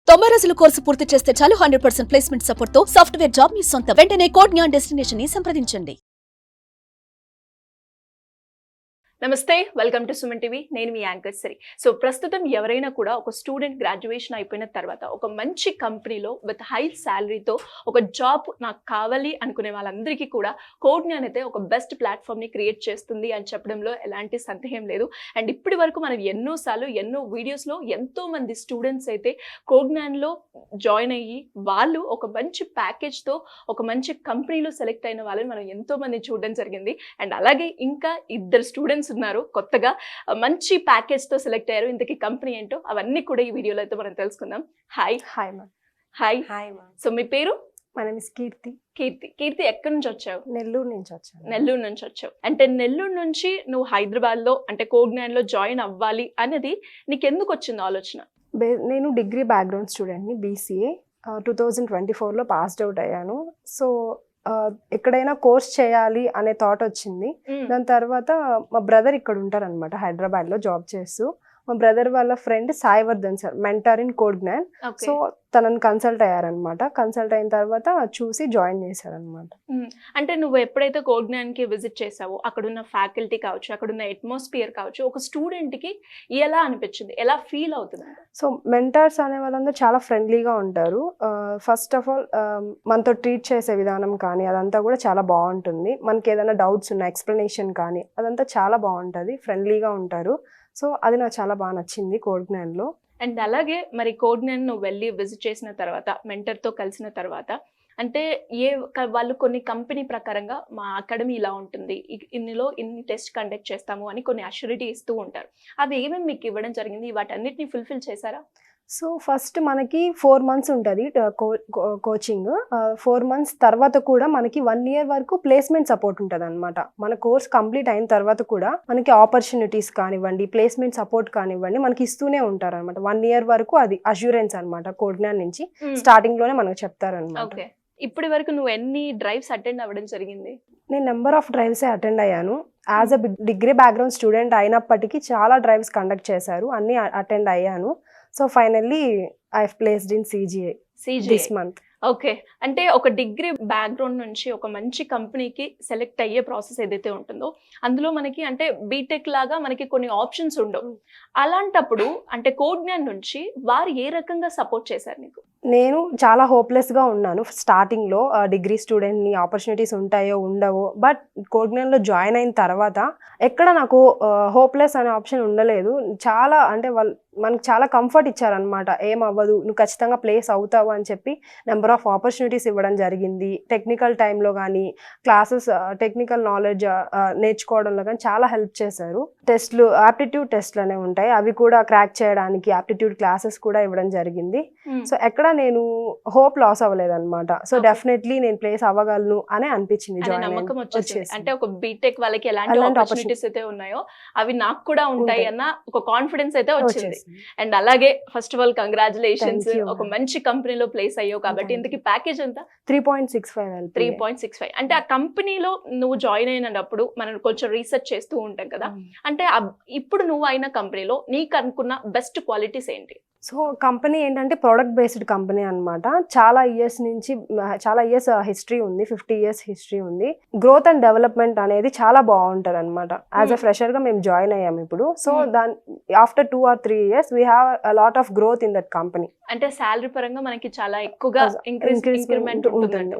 90 రోజుల కోర్సు పూర్తి చేస్తే చాలు 100% ప్లేస్మెంట్ సపోర్ట్ తో సాఫ్ట్వేర్ జాబ్ మీ సొంతం. వెంటనే కోడ్ జ్ఞాన్ డెస్టినేషన్ ని సంప్రదించండి. నమస్తే, వెల్కమ్ టు సుమన్ టీవీ. నేను మీ యాంకర్ సిరి. సో ప్రస్తుతం ఎవరైనా కూడా ఒక స్టూడెంట్ గ్రాడ్యుయేషన్ అయిపోయిన తర్వాత ఒక మంచి కంపెనీలో విత్ హై శాలరీతో ఒక జాబ్ నాకు కావాలి అనుకునే వాళ్ళందరికీ కూడా కోడ్ జ్ఞాన్ అయితే ఒక బెస్ట్ ప్లాట్ఫామ్ని క్రియేట్ చేస్తుంది అని చెప్పడంలో ఎలాంటి సందేహం లేదు. అండ్ ఇప్పటి వరకు మనం ఎన్నో వీడియోస్లో ఎంతో మంది స్టూడెంట్స్ అయితే కోడ్ జ్ఞాన్లో జాయిన్ అయ్యి వాళ్ళు ఒక మంచి ప్యాకేజ్తో ఒక మంచి కంపెనీలో సెలెక్ట్ అయిన వాళ్ళని మనం ఎంతో మంది చూడడం జరిగింది. అండ్ అలాగే ఇంకా ఇద్దరు స్టూడెంట్స్ ఉన్నారు కొత్తగా మంచి ప్యాకేజ్ తో సెలెక్ట్ అయ్యారు. ఇంతకీ కంపెనీ ఏంటో అవన్నీ కూడా ఈ వీడియోలో అయితే మనం తెలుసుకుందాం. Hi ma'am. హాయ్. సో మీ పేరు? మన నేమ్ ఇస్ కీర్తి. కీర్తి ఎక్కడి నుంచి వచ్చావు? నెల్లూరు నుంచి వచ్చాను. నెల్లూరు నుంచి వచ్చావు అంటే నెల్లూరు నుంచి నువ్వు హైదరాబాద్ లో అంటే కోడ్ జ్ఞాన్ లో జాయిన్ అవ్వాలి అనేది నీకు ఎందుకు వచ్చింది ఆలోచన? నేను డిగ్రీ బ్యాక్గ్రౌండ్ స్టూడెంట్ని, BCA 2024లో పాస్డ్ అవుట్ అయ్యాను. సో ఎక్కడైనా కోర్స్ చేయాలి అనే థాట్ వచ్చింది. దాని తర్వాత మా బ్రదర్ ఇక్కడ ఉంటారనమాట, హైదరాబాద్లో జాబ్ చేస్తూ. మా బ్రదర్ వాళ్ళ friend Sai Vardhan sir, mentor in code Gyan. So తనని కన్సల్ట్ అయ్యారనమాట. కన్సల్ట్ అయిన తర్వాత చూసి జాయిన్ చేశారనమాట. అంటే నువ్వు ఎప్పుడైతే కోడ్ జ్ఞాన్కి విజిట్ చేసావో అక్కడున్న ఫ్యాకల్టీ కావచ్చు, అక్కడున్న అట్మాస్ఫియర్ కావచ్చు, ఒక స్టూడెంట్కి ఎలా అనిపించింది, ఎలా ఫీల్ అవుతుంది? సో మెంటర్స్ అనే వాళ్ళందరూ చాలా ఫ్రెండ్లీగా ఉంటారు. ఫస్ట్ ఆఫ్ ఆల్ మనతో ట్రీట్ చేసే విధానం కానీ అదంతా కూడా చాలా బాగుంటుంది. మనకి ఏదైనా డౌట్స్ ఉన్న ఎక్స్ప్లెనేషన్ కానీ అదంతా చాలా బాగుంటుంది, ఫ్రెండ్లీగా ఉంటారు. సో అది నాకు చాలా బాగా నచ్చింది కోడ్ జ్ఞాన్లో. అండ్ అలాగే మరి కోడ్ జ్ఞాన్ నువ్వు వెళ్ళి విజిట్ చేసిన తర్వాత, మెంటర్తో కలిసిన తర్వాత, అంటే వాళ్ళు కొన్ని కంపెనీ ప్రకారంగా మా అకాడమీ ఇలా ఉంటుంది, ఇన్ని టెస్ట్ కండక్ట్ చేస్తాము అని కొన్ని అష్యూరిటీ ఇస్తూ ఉంటారు. అవి ఏమేమి మీకు ఇవ్వడం జరిగింది? వాటన్నిటిని ఫుల్ఫిల్ చేశారా? సో ఫస్ట్ మనకి 4 months ఉంటుంది కోచింగ్. 4 months తర్వాత కూడా మనకి 1 year వరకు ప్లేస్మెంట్ సపోర్ట్ ఉంటుంది అనమాట. మన కోర్స్ కంప్లీట్ అయిన తర్వాత కూడా మనకి ఆపర్చునిటీస్ కానివ్వండి, ప్లేస్మెంట్ సపోర్ట్ కానివ్వండి మనకి ఇస్తూనే ఉంటారు అనమాట. 1 year వరకు అది అష్యూరెన్స్ అనమాట. కోడ్ జ్ఞాన్ నుంచి స్టార్టింగ్ లోనే మనకు చెప్తారనమాట. ఇప్పటి వరకు నువ్వు ఎన్ని డ్రైవ్స్ అటెండ్ అవ్వడం జరిగింది? నేను నెంబర్ ఆఫ్ డ్రైవ్స్ అటెండ్ అయ్యాను. As a degree background student అయినప్పటికీ చాలా డ్రైవ్స్ కండక్ట్ చేశారు, అన్ని అటెండ్ అయ్యాను. So finally I have placed in CGA this month. Okay, అంటే ఒక డిగ్రీ బ్యాక్గ్రౌండ్ నుంచి ఒక మంచి కంపెనీకి సెలెక్ట్ అయ్యే ప్రాసెస్ ఏదైతే ఉంటుందో అందులో మనకి అంటే బీటెక్ లాగా మనకి కొన్ని ఆప్షన్స్ ఉండవు. అలాంటప్పుడు అంటే కోడ్ జ్ఞాన్ నుంచి వారు ఏ రకంగా సపోర్ట్ చేశారు నీకు? నేను చాలా హోప్లెస్గా ఉన్నాను స్టార్టింగ్లో. డిగ్రీ స్టూడెంట్ని ఆపర్చునిటీస్ ఉంటాయో ఉండవో, బట్ కోడ్ జ్ఞాన్లో జాయిన్ అయిన తర్వాత ఎక్కడ నాకు హోప్లెస్ అనే ఆప్షన్ ఉండలేదు. చాలా అంటే వాళ్ళు మనకు చాలా కంఫర్ట్ ఇచ్చారనమాట. ఏం అవ్వదు, నువ్వు ఖచ్చితంగా ప్లేస్ అవుతావు అని చెప్పి నెంబర్ ఆఫ్ ఆపర్చునిటీస్ ఇవ్వడం జరిగింది. టెక్నికల్ టైంలో కానీ క్లాసెస్, టెక్నికల్ నాలెడ్జ్ నేర్చుకోవడంలో కానీ చాలా హెల్ప్ చేశారు. టెస్ట్లు, ఆప్టిట్యూడ్ టెస్ట్లు అనేవి ఉంటాయి, అవి కూడా క్రాక్ చేయడానికి ఆప్టిట్యూడ్ క్లాసెస్ కూడా ఇవ్వడం జరిగింది. సో ఎక్కడ నేను హోప్ లాస్ అవ్వలేదన్నమాట. సో డెఫినెట్లీ నేను ప్లేస్ అవ్వగలను అని అనిపించింది. నమ్మకం వచ్చేసి అంటే ఒక బీటెక్ వాళ్ళకి ఎలాంటి ఆపర్చునిటీస్ అయితే ఉన్నాయో అవి నాకు కూడా ఉంటాయి అన్న ఒక కాన్ఫిడెన్స్ అయితే వచ్చింది. అండ్ అలాగే ఫస్ట్ ఆఫ్ ఆల్ కంగ్రాచులేషన్స్, ఒక మంచి కంపెనీలో ప్లేస్ అయ్యావు కాబట్టి. ఇంతకీ ప్యాకేజ్ ఎంత? 3.65. అంటే ఆ కంపెనీలో నువ్వు జాయిన్ అయినప్పుడు మనం కొంచెం రీసెర్చ్ చేస్తూ ఉంటాం కదా, అంటే ఇప్పుడు నువ్వు అయిన కంపెనీలో నీకు అనుకున్న బెస్ట్ క్వాలిటీస్ ఏంటి? సో కంపెనీ ఏంటంటే ప్రోడక్ట్ బేస్డ్ కంపెనీ అనమాట. చాలా ఇయర్స్ హిస్టరీ ఉంది, 50 years హిస్టరీ ఉంది. గ్రోత్ అండ్ డెవలప్మెంట్ అనేది చాలా బాగుంటుంది అనమాట. యాజ్ అ ఫ్రెషర్ గా మేము జాయిన్ అయ్యాము ఇప్పుడు. సో దాని after 2 or 3 years we have a lot of growth in that company. అంటే శాలరీ పరంగా మనకి చాలా ఎక్కువగా ఇంక్రిమెంట్ ఉంటుంది.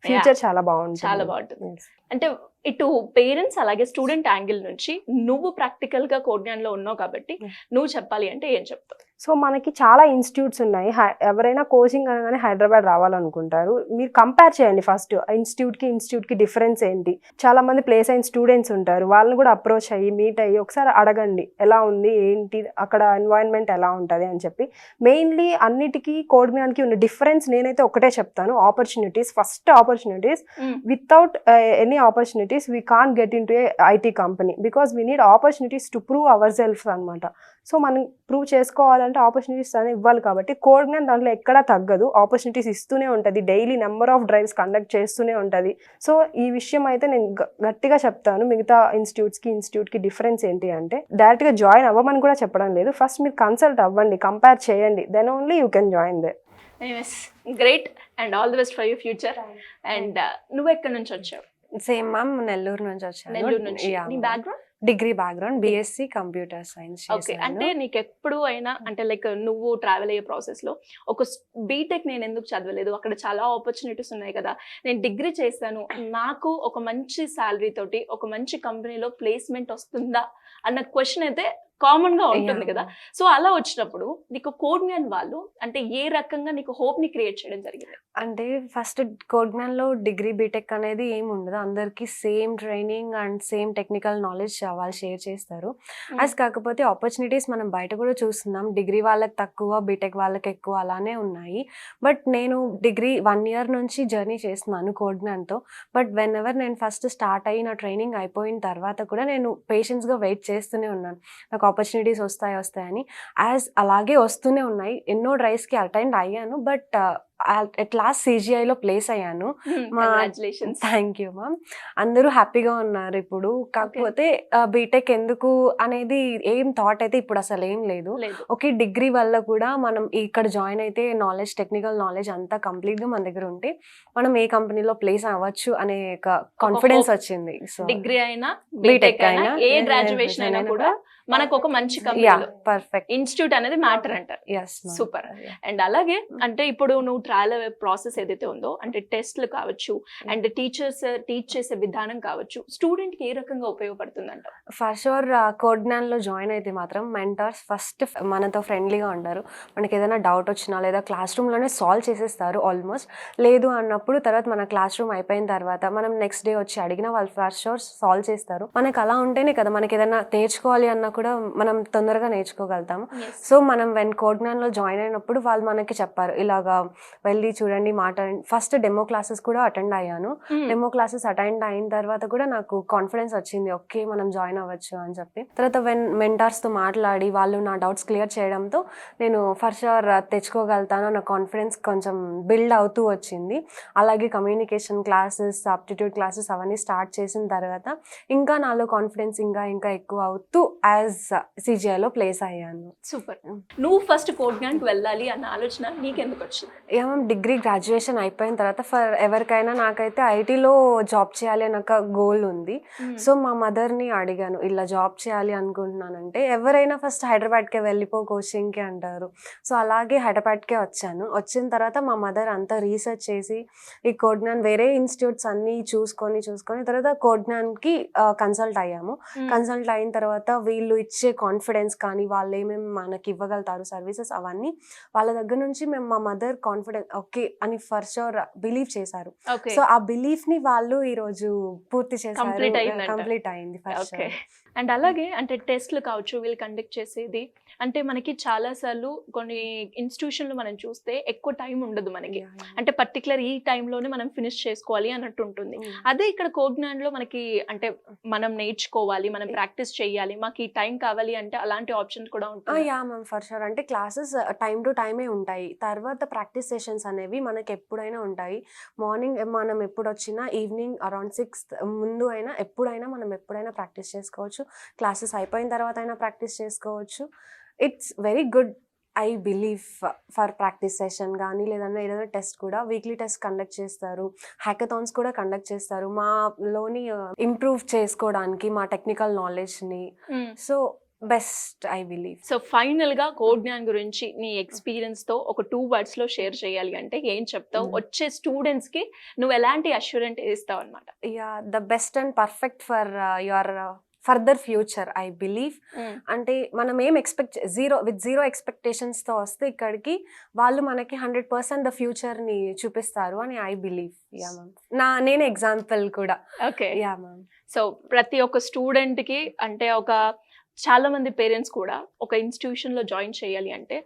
ఫ్యూచర్ చాలా బాగుంటుంది. అంటే ఇటు పేరెంట్స్ అలాగే స్టూడెంట్ యాంగిల్ నుంచి నువ్వు ప్రాక్టికల్ గా కోడ్ జ్ఞాన్ లో ఉన్నావు కాబట్టి నువ్వు చెప్పాలి అంటే ఏం చెప్తావు? సో మనకి చాలా ఇన్స్టిట్యూట్స్ ఉన్నాయి. ఎవరైనా కోచింగ్ అనగానే హైదరాబాద్ రావాలనుకుంటారు. మీరు కంపేర్ చేయండి ఫస్ట్ ఇన్స్టిట్యూట్కి డిఫరెన్స్ ఏంటి. చాలా మంది ప్లేస్ అయిన స్టూడెంట్స్ ఉంటారు, వాళ్ళని కూడా అప్రోచ్ అయ్యి మీట్ అయ్యి ఒకసారి అడగండి ఎలా ఉంది ఏంటి, అక్కడ ఎన్వైరన్మెంట్ ఎలా ఉంటుంది అని చెప్పి. మెయిన్లీ అన్నిటికీ కోడ్ జ్ఞాన్కి ఉన్న డిఫరెన్స్ నేనైతే ఒకటే చెప్తాను, first opportunities. Without any opportunities we can't get into a IT company because we need opportunities to prove ourselves అనమాట. సో మనం ప్రూవ్ చేసుకోవాలంటే ఆపర్చునిటీస్ అనేది ఇవ్వాలి కాబట్టి కోడ్ జ్ఞాన్ దాంట్లో ఎక్కడా తగ్గదు, ఆపర్చునిటీస్ ఇస్తూనే ఉంటుంది, daily number of drives conduct చేస్తూనే ఉంటుంది. సో ఈ విషయం అయితే నేను గట్టిగా చెప్తాను. మిగతా ఇన్స్టిట్యూట్కి డిఫరెన్స్ ఏంటి అంటే డైరెక్ట్గా జాయిన్ అవ్వమని కూడా చెప్పడం లేదు. ఫస్ట్ మీరు కన్సల్ట్ అవ్వండి, కంపేర్ చేయండి, then only you can join they. Great and all the best for your future. And నువ్వు ఎక్కడి నుంచి వచ్చావు? సేమ్ మ్యామ్, నెల్లూరు నుంచి వచ్చాను. నెల్లూరు నుంచి. నీ background? Degree background, BSc computer science. Okay, అంటే నీకు ఎప్పుడు అయినా అంటే లైక్ నువ్వు ట్రావెల్ అయ్యే ప్రాసెస్ లో ఒక బీటెక్ నేను ఎందుకు చదవలేదు, అక్కడ చాలా ఆపర్చునిటీస్ ఉన్నాయి కదా, నేను డిగ్రీ చేశాను, నాకు ఒక మంచి శాలరీ తోటి ఒక మంచి కంపెనీలో ప్లేస్మెంట్ వస్తుందా అన్న క్వశ్చన్ అయితే కామన్ గా ఉంటుంది కదా. సో అలా వచ్చినప్పుడు నీకు కోడ్ జ్ఞాన్ వాళ్ళు అంటే ఏ రకంగా నీకు హోప్ ని క్రియేట్ చేయడం జరిగింది? అంటే ఫస్ట్ కోడ్ జ్ఞాన్ లో డిగ్రీ బీటెక్ అనేది ఏమి ఉండదు, అందరికి same training and same technical knowledge వాళ్ళు షేర్ చేస్తారు. అది కాకపోతే ఆపర్చునిటీస్ మనం బయట కూడా చూస్తున్నాం, డిగ్రీ వాళ్ళకి తక్కువ, బీటెక్ వాళ్ళకి ఎక్కువ అలానే ఉన్నాయి. బట్ నేను డిగ్రీ 1 year నుంచి జర్నీ చేస్తున్నాను కోడ్ జ్ఞాన్తో. బట్ వెన్ ఎవర్ నేను ఫస్ట్ స్టార్ట్ అయ్యి నా ట్రైనింగ్ అయిపోయిన తర్వాత కూడా నేను పేషెన్స్గా వెయిట్ చేస్తూనే ఉన్నాను, నాకు ఆపర్చునిటీస్ వస్తాయని. అలాగే వస్తూనే ఉన్నాయి, ఎన్నో డ్రైవ్స్కి అటెండ్ అయ్యాను. బట్ అట్ లాస్ట్ CGIలో ప్లేస్ అయ్యాను. Thank you ma'am. అందరూ హ్యాపీగా ఉన్నారు ఇప్పుడు. కాకపోతే బీటెక్ ఎందుకు అనేది ఏం థాట్ అయితే ఇప్పుడు అసలు ఏం లేదు. ఓకే, డిగ్రీ వల్ల కూడా మనం ఇక్కడ జాయిన్ అయితే నాలెడ్జ్, టెక్నికల్ నాలెడ్జ్ అంతా కంప్లీట్గా మన దగ్గర ఉంటే మనం ఏ కంపెనీలో ప్లేస్ అవ్వచ్చు అనే కాన్ఫిడెన్స్ వచ్చింది. సో డిగ్రీ అయినా బీటెక్ అయినా ఏ గ్రాడ్యుయేషన్ అయినా కూడా మనకు ఒక మంచి కంపెనీ, పర్ఫెక్ట్ ఇన్స్టిట్యూట్ అనేది మ్యాటర్ అంటారు. సూపర్. అండ్ అలాగే అంటే ఇప్పుడు నువ్వు ట్రయల్ ప్రాసెస్ ఏదైతే ఉందో అంటే టెస్ట్లు కావచ్చు అండ్ టీచర్స్ టీచ్ చేసే విధానం కావచ్చు, స్టూడెంట్ కి ఏ రకంగా ఉపయోగపడుతుంది అంటారు? ఫర్ షూర్ కోడ్ జ్ఞాన్లో జాయిన్ అయితే మాత్రం మెంటర్స్ ఫస్ట్ మనతో ఫ్రెండ్లీగా ఉంటారు. మనకి ఏదైనా డౌట్ వచ్చినా లేదా క్లాస్ రూమ్లోనే సాల్వ్ చేసేస్తారు ఆల్మోస్ట్. లేదు అన్నప్పుడు తర్వాత మన క్లాస్ రూమ్ అయిపోయిన తర్వాత మనం నెక్స్ట్ డే వచ్చి అడిగినా వాళ్ళు ఫర్ షూర్ సాల్వ్ చేస్తారు. మనకు అలా ఉంటేనే కదా మనకి ఏదైనా నేర్చుకోవాలి అన్న కూడా మనం తొందరగా నేర్చుకోగలుగుతాము. సో మనం కోడ్ జ్ఞాన్లో జాయిన్ అయినప్పుడు వాళ్ళు మనకి చెప్పారు, ఇలాగా వెళ్ళి చూడండి, మాట్లాడండి. ఫస్ట్ డెమో క్లాసెస్ కూడా అటెండ్ అయ్యాను. డెమో క్లాసెస్ అటెండ్ అయిన తర్వాత కూడా నాకు కాన్ఫిడెన్స్ వచ్చింది, ఓకే మనం జాయిన్ అవ్వచ్చు అని చెప్పి. తర్వాత మెంటార్స్తో మాట్లాడి వాళ్ళు నా డౌట్స్ క్లియర్ చేయడంతో నేను ఫర్ షూర్ తెచ్చుకోగలుగుతాను నా కాన్ఫిడెన్స్ కొంచెం బిల్డ్ అవుతూ వచ్చింది. అలాగే కమ్యూనికేషన్ క్లాసెస్, ఆప్టిట్యూడ్ క్లాసెస్ అవన్నీ స్టార్ట్ చేసిన తర్వాత ఇంకా నాలో కాన్ఫిడెన్స్ ఇంకా ఎక్కువ అవుతూ CGIలో ప్లేస్ అయ్యాను. సూపర్. నువ్వు ఫస్ట్ కోడ్ జ్ఞాన్కి వెళ్ళాలి అన్న ఆలోచన నీకెందుకు వచ్చింది? మ్యామ్, డిగ్రీ గ్రాడ్యుయేషన్ అయిపోయిన తర్వాత ఎవరికైనా నాకైతే ఐటీలో జాబ్ చేయాలి అని ఒక గోల్ ఉంది. సో మా మదర్ని అడిగాను, ఇలా జాబ్ చేయాలి అనుకుంటున్నానంటే ఎవరైనా ఫస్ట్ హైదరాబాద్కే వెళ్ళిపో కోచింగ్కి అంటారు. సో అలాగే హైదరాబాద్కే వచ్చాను. వచ్చిన తర్వాత మా మదర్ అంతా రీసెర్చ్ చేసి ఈ కోడ్ జ్ఞాన్ వేరే ఇన్స్టిట్యూట్స్ అన్నీ చూసుకొని తర్వాత కోడ్ జ్ఞాన్కి కన్సల్ట్ అయ్యాము. కన్సల్ట్ అయిన తర్వాత వీళ్ళు ఇచ్చే కాన్ఫిడెన్స్ కానీ వాళ్ళు ఏమేమి మనకి ఇవ్వగలుగుతారు సర్వీసెస్ అవన్నీ వాళ్ళ దగ్గర నుంచి మేము మా మదర్ కాన్ఫిడెన్స్ ఓకే అని ఫర్ షూర్ బిలీవ్ చేశారు. సో ఆ బిలీఫ్ ని వాళ్ళు ఈ రోజు పూర్తి చేశారు, కంప్లీట్ అయింది ఫర్ షూర్. అండ్ అలాగే అంటే టెస్ట్లు కావచ్చు వీళ్ళు కండక్ట్ చేసేది అంటే మనకి చాలా సార్లు కొన్ని ఇన్స్టిట్యూషన్లు మనం చూస్తే ఎక్కువ టైం ఉండదు మనకి, అంటే పర్టికులర్ ఈ టైంలోనే మనం ఫినిష్ చేసుకోవాలి అన్నట్టు ఉంటుంది. అదే ఇక్కడ కోడ్ జ్ఞాన్లో మనకి అంటే మనం నేర్చుకోవాలి, మనం ప్రాక్టీస్ చేయాలి, మాకు ఈ టైం కావాలి అంటే అలాంటి ఆప్షన్ కూడా ఉంటుంది. Yeah ma'am, for sure. అంటే క్లాసెస్ టైం టు టైమే ఉంటాయి. తర్వాత ప్రాక్టీస్ సెషన్స్ అనేవి మనకి ఎప్పుడైనా ఉంటాయి. మార్నింగ్ మనం ఎప్పుడు వచ్చినా ఈవినింగ్ అరౌండ్ 6 ముందు అయినా ఎప్పుడైనా మనం ఎప్పుడైనా ప్రాక్టీస్ చేసుకోవచ్చు. క్లాసెస్ అయిపోయిన తర్వాత అయినా ప్రాక్టీస్ చేసుకోవచ్చు. It's very good I believe for practice session కానీ లేదన్నా ఏదైనా టెస్ట్ కూడా వీక్లీ టెస్ట్ కండక్ట్ చేస్తారు, హ్యాకథాన్స్ కూడా కండక్ట్ చేస్తారు మాలోని ఇంప్రూవ్ చేసుకోవడానికి మా టెక్నికల్ నాలెడ్జ్ని. So best I believe. So final గా కోడ్ జ్ఞాన్ గురించి నీ ఎక్స్పీరియన్స్ తో ఒక 2 words లో షేర్ చేయాలి అంటే ఏం చెప్తావు? వచ్చే స్టూడెంట్స్ కి నువ్వు ఎలాంటి అష్యూరెంట్ ఇస్తావు అనమాట? Yeah, the best and perfect for your further future I believe. అంటే మనం ఏం జీరో ఎక్స్పెక్టేషన్స్తో వస్తే ఇక్కడికి వాళ్ళు మనకి 100% ద ఫ్యూచర్ని చూపిస్తారు అని ఐ బిలీవ్. యా మ్యామ్, నేను ఎగ్జాంపుల్ కూడా. Okay, yeah ma'am. సో ప్రతి ఒక్క స్టూడెంట్కి అంటే చాలా మంది పేరెంట్స్ కూడా ఒక ఇన్స్టిట్యూషన్లో జాయిన్ చేయాలి అంటే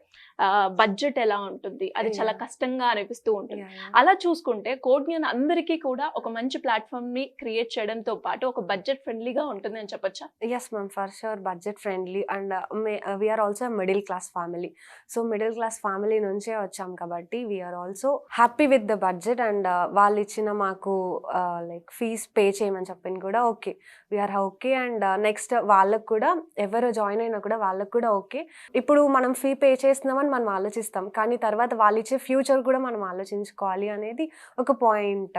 బడ్జెట్ ఎలా ఉంటుంది, అది చాలా Yeah. కష్టంగా అనిపిస్తూ ఉంటుంది. Yeah, yeah. అలా చూసుకుంటే కోడ్నియన్ అందరికీ కూడా ఒక మంచి ప్లాట్ఫామ్ ని క్రియేట్ చేయడంతో పాటు ఒక బడ్జెట్ ఫ్రెండ్లీగా ఉంటుంది అని చెప్పొచ్చా? Yes, ma'am, for sure, budget friendly, and we are also a middle class family. So middle class family నుంచే వచ్చాం కాబట్టి we are also happy with the budget, and వాళ్ళు ఇచ్చిన మాకు లైక్ ఫీజ్ పే చేయమని చెప్పింది కూడా okay, we are okay. And next వాళ్ళకు కూడా ఎవరు జాయిన్ అయినా కూడా వాళ్ళకు కూడా ఓకే. ఇప్పుడు మనం ఫీ పే చేస్తున్నామని మనం ఆలోచిస్తాం, కానీ తర్వాత వాళ్ళు ఇచ్చే ఫ్యూచర్ కూడా మనం ఆలోచించుకోవాలి అనేది ఒక పాయింట్.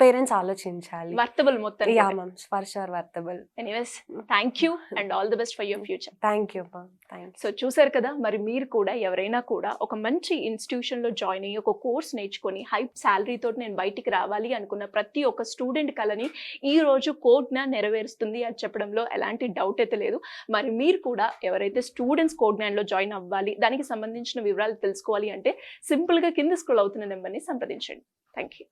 పేరెంట్స్ ఆలోచించాలి. వర్తబుల్ మొత్తం. Yeah ma'am, for sure worthable. Anyways, thank you and all the best for your future. Thank you ma'am, thanks. So చూసారు కదా, మరి మీరు కూడా ఎవరైనా కూడా ఒక మంచి ఇన్స్టిట్యూషన్లో జాయిన్ అయ్యి ఒక కోర్స్ నేర్చుకొని హై శాలరీ తోటి నేను బయటికి రావాలి అనుకున్న ప్రతి ఒక్క స్టూడెంట్ కలని ఈ రోజు కోడ్నా నెరవేరుస్తుంది అని చెప్పడంలో ఎలాంటి డౌట్ అయితే లేదు. మరి మీరు కూడా ఎవరైతే స్టూడెంట్స్ కోడ్నాలో జాయిన్ అవ్వాలి, దానికి సంబంధించిన వివరాలు తెలుసుకోవాలి అంటే సింపుల్గా కింద స్క్రోల్ అవుతున్న నెంబర్ని సంప్రదించండి. Thank you.